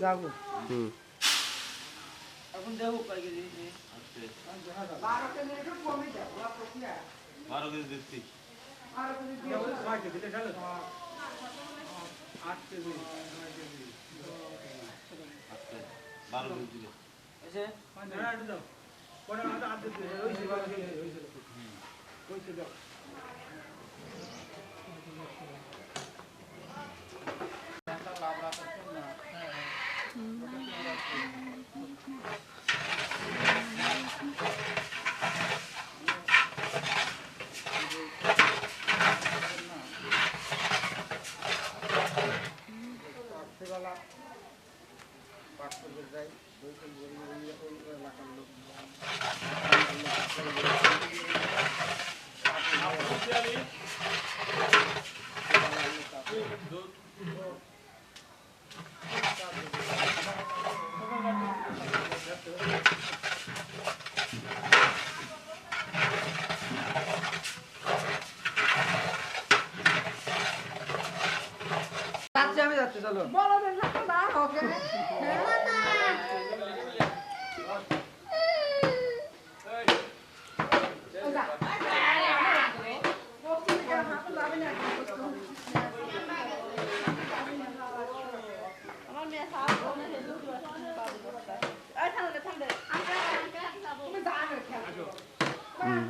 যাবো এখন দেবো কয় কেজি 12 কেজি একটু কমই দাও 12 কেজি দিচ্ছি 12 কেজি দিয়ে 6 কেজি দিলে চলে 8 কেজি 9 কেজি 12 কেজি দিলে এসে 5 দাও পরে আমাদের আদ দিতে হইছে 12 কেজি হইছে হইছে দাও আমি যাচ্ছি চলো বলো না ওকে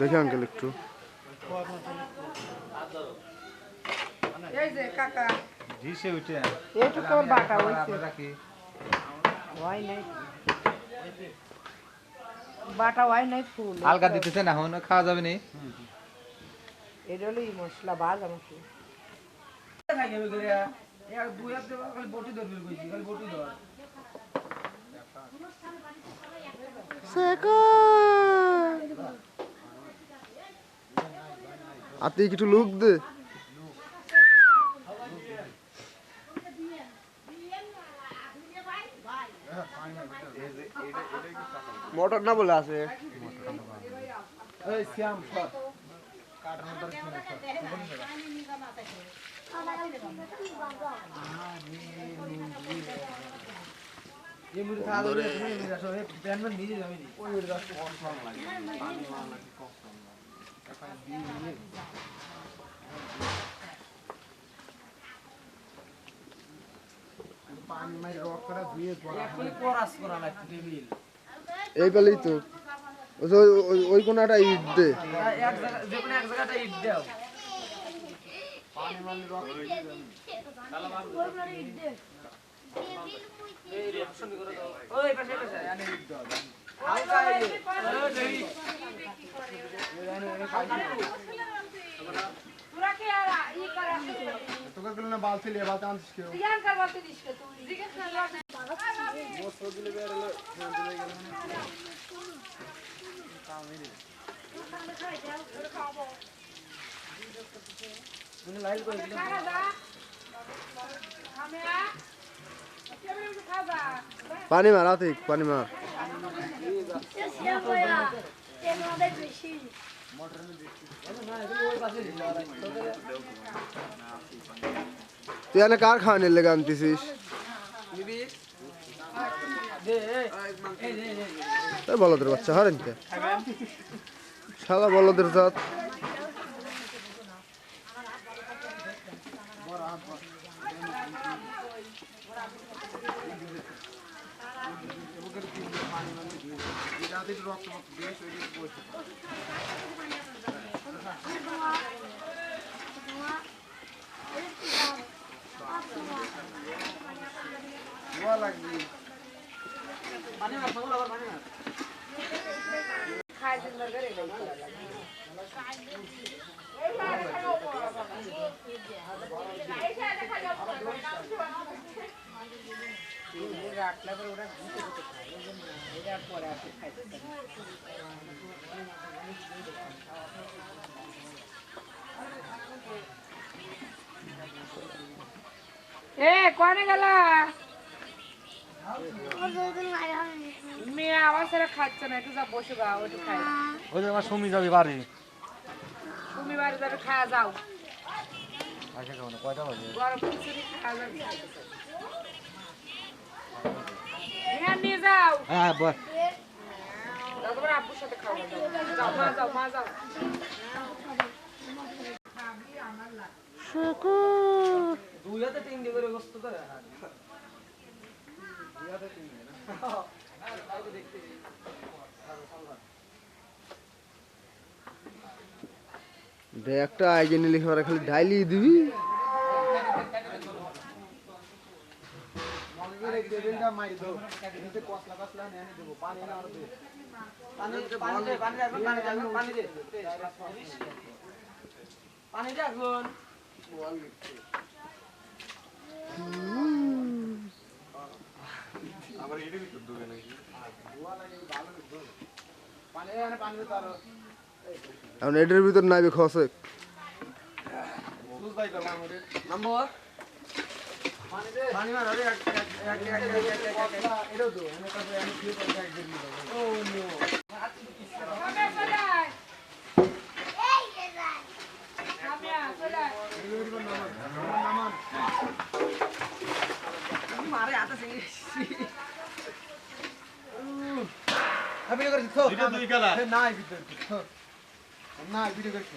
দেখে আঙ্কেল একটু এই যে কাকা ঝিসে উঠে একটু তোর বাটা হইছে হয় নাই বাটা হয় নাই ফুল হালকা দিতেছে না এখন খাওয়া যাবে না এটা হলো মশলা ভাজা মশলা খাই যাবে করে আর দুই হাত দেব খালি বটি ধরবি কইছি খালি বটি ধর আতে কিছু লুক দে মোটর না বলে আছে এই শ্যাম শট কাটার মধ্যে ये मुझे था दो मेरा सो है पैन में नीचे जमी नहीं ওই ওটা কষ্ট লাগে পানি মারা লাগে কষ্ট পানি মাই রক করে ধুয়ে পড়া एक कोरस करा लगती टेबिल এই পেলেই তো ওই কোনাটা ইট দে एक जगह जे কোনো এক জায়গাটা ইট দাও পানি মারলে রক এই রিঅ্যাকশন করে দাও ওই পাশে পাশে আনে ইট দাও হালকা এই पूरा के यार ये कर তোকে গেল না বালতি লিয়ে বালতি আনছিস কেউ ध्यान कर बोलते दिसके तू जिज्ञेस कर लो বস দিলে বের হলো দিলে গেল না কাম নেই তুমি লাইল করে দিলে खा जा हमें आ केबे खा जा পানি মার আতে পানি মার তুই এনে কার খাওয়ানোর লেগে আনতেছিস বলদের বাচ্চা হরেন কে শালা বলদের জাত রক্ত দিয়ে বসে লাগবে পানি মার সবল আবার পানি মার खाए दिन में करे नहीं রাখলে পরে ওরা ঘুরতে ঘুরতে খায় এটা পরে আসে খাইতে ए कौन गला मैं आवाज ছেড়ে খাচ্ছে না, একটু যা বসে গা, ওইটু খাই। ওই যে আমার সুমি যাবি বাড়ি। তুমি বাড়ি যাবে, খায়া যাও। আচ্ছা কেমন কয়টা বাজে? গরম খিচুড়ি খায়া যাবে। হ্যাঁ, নিয়ে যাও। হ্যাঁ বল। যাও, তোমার আব্বুর সাথে খাওয়া যাও। যাও, মা যাও, মা যাও। দুই হাতে তিনটে করে গোস্ত তো একটা আইজেনে লিখে ওরা খালি ডাইলি দিবি। টেবিলটা মারি দাও নিচে কসলা কসলা নিয়ে দেবো পানি না আর দে পানি দে পানি দে পানি দে পানি দে আগুন আবার এটা ভিতর ঢুকে নাকি? পানি এনে পানি দে তার এখন এটার ভিতর নাইবে খসে। সুজ দাই করলাম ওরে নামবো পানি দে পানি মার আরে এটাও দো এনে তারপরে আমি ফিরে করে এক দিন দিব ও নো খামিয়া, চলে আয়। খামিয়া, চলে আয়। নামান মারে হাতে সিঙ্গি আমি করে তো দুইটা দুই কালার। নাই ভিতর না ভিডিও করছ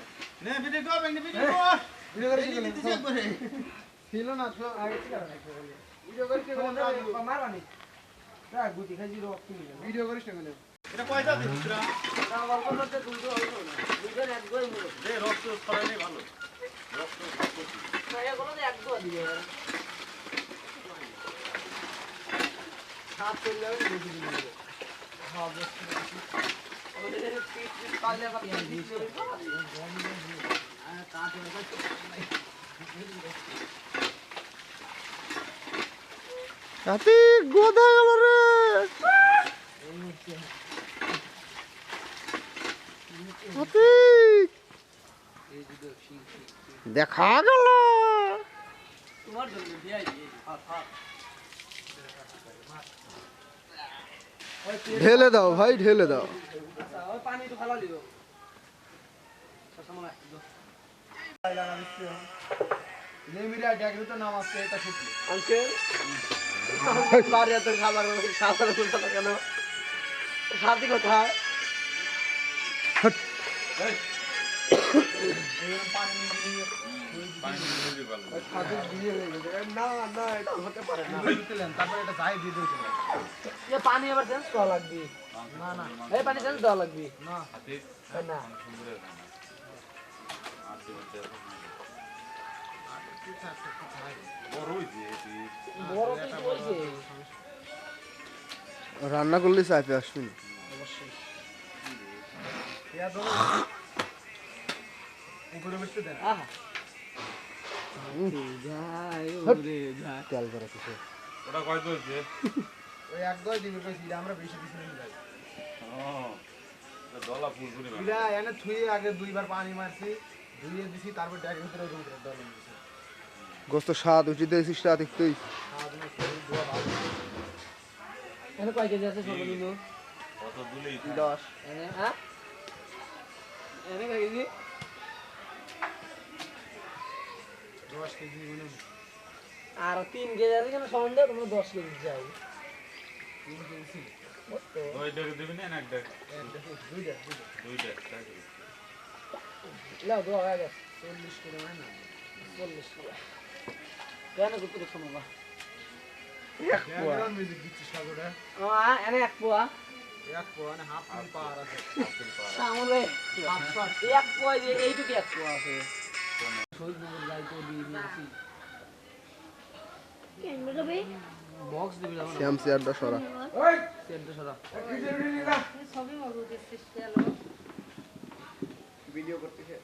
নে ভিডিও কর বেঙ্গি ভিডিও কর। ভিডিও করে এই দিতে চেক করে। ছিল না তো আগে ছিল না ভিডিও করিস মারবানি রা গুটি খাজি রক্ত মিলে ভিডিও করিস না কেন এটা কয়টা দিছিস তোরা? তা অল্প করতে দুটো হইলো না দুইজন এক গোই মিলে দে রক্ত ছড়ালে ভালো। রক্ত এগুলো তো এক গোই দিয়ে হাত চলে যাবে বেশি দিন হবে হ্যাঁ বেশি ওদের পিট পিট পালে আবার পিট করে কাট হয়ে হাতি গোদা গেল রে। হাতি দেখা গেল। তোমার জন্য দিয়াই হাত হাত ঢেলে দাও ভাই, ঢেলে দাও। আচ্ছা ওই পানি তো খালা লিও সামনে লাগা দিচ্ছি নেমিরা ড্যাগরে তো নাম আছে এটা শুকনো আঙ্কেল বাড়ি এত খাবার খাবার কথা কেন সাথী কোথায় এইরকম পানি নিয়ে পানি দিয়ে ভালো। খাতে দিয়ে হয়ে গেছে না না এটা হতে পারে না দিতেলেন তারপরে এটা যাই দিয়ে দিয়েছিলেন এ পানি আবার চেঞ্জ করা লাগবে না না এই পানি চেঞ্জ দেওয়া লাগবে না হাতে না সুন্দর আছে। আজকে হচ্ছে বড় হইছে এটি। বড় তো হইছে রান্না করলে চাপে আসবি না। ইয়া ধরো উপরে বসতে দেন আহা যাই ওরে যাই তেল করা কিছু। ওটা কয়টা হইছে? ওই এক দই দিবে কইছি আমরা বেশি বেশি নিয়ে যাই ও এটা দলা ফুলফুলি ভালো। ইরা এনে থুই আগে দুইবার পানি মারছি ধুইয়ে দিছি তারপর ড্যাগের ভিতরে রুম করে দল দিছি গোস্ত স্বাদ উঠে দিয়েছিস রাত একটুই। আদমি সেই দুয়া ভালো এনে কয় কেজি আছে সর্বনিম্ন কত দুলেই 10। এনে হ্যাঁ এনে কয় কেজি 10 কেজি গুনে আর 3 কেজি আছে কেন সন্ধ্যা তোমরা 10 কেজি চাই 3 কেজি দুই ডেক দিবি না এক ডেক? দুইটা দুই ডেক তাই তো। লাও দোয়া হয়ে গেছে 40 করে হয় না 40 টাকা কেন কত দেখছো বাবা ব্যাকগ্রাউন্ড মিউজিক দিচ্ছিস কাজটা এনে এক পোয়া এক পোয়া না হাফ ফুল পাওয়ার আছে আমারে হাফ শট এক পোয়া যে এইটুকু এক পোয়া আছে শহীদ নগর যাই তো দিয়ে দিয়েছি বক্স দিবি না শ্যাম চেয়ারটা সরা। ওই সেন্টার সদা সবই মজুদ দিচ্ছিস, গেল। ভিডিও করতেছে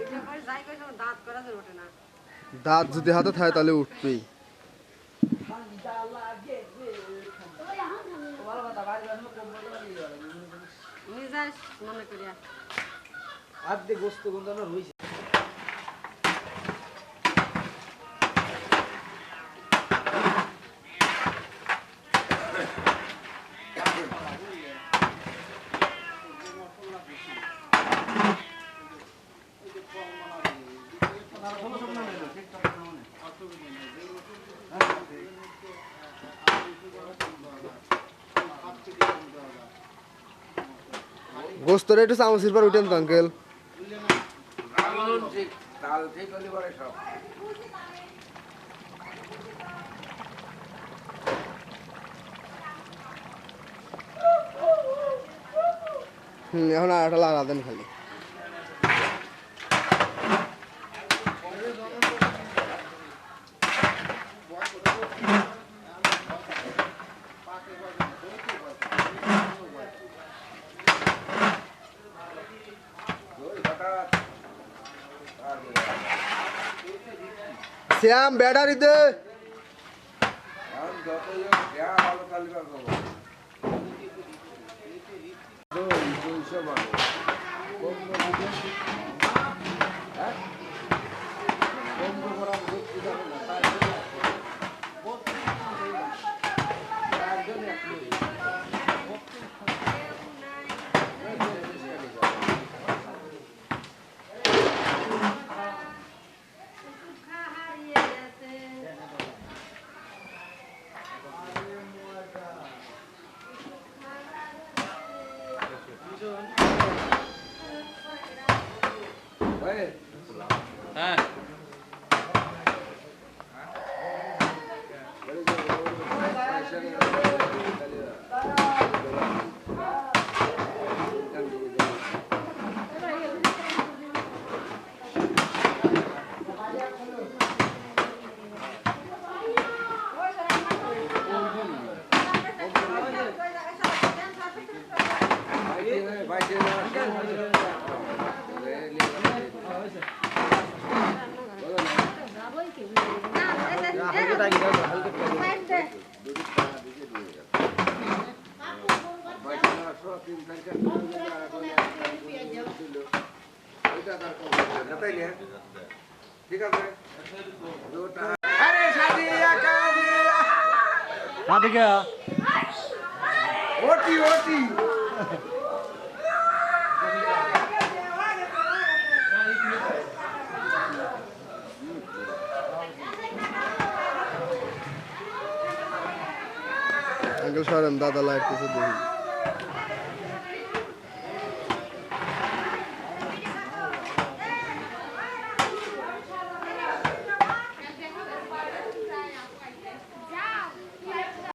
এটা করে যাই করে সব দাঁত করা যায় ওঠে না। দাঁত যদি হাতে থাকে তাহলে উঠবেই। তোমার কথা বাড়ি আসলে কম বলতে দিয়ে যাবে নিয়ে যাস মনে করিয়া। আর দিয়ে গোস্ত গন্ধ না রইছে গোস্তরে একটু চামচের পর উঠেন তো আঙ্কেল। ঠিক তাল ঠিক হলে পরে সব এখন আর একটা লাগা দেন খালি। শ্যাম ব্যাটারি দে। হ্যাঁ ঠিক আছে আরে সাদিয়া কাদিয়া সাদিকা ওটি ওটি আঙ্কেল সরেন দাদা লাইট কিছু দেখি।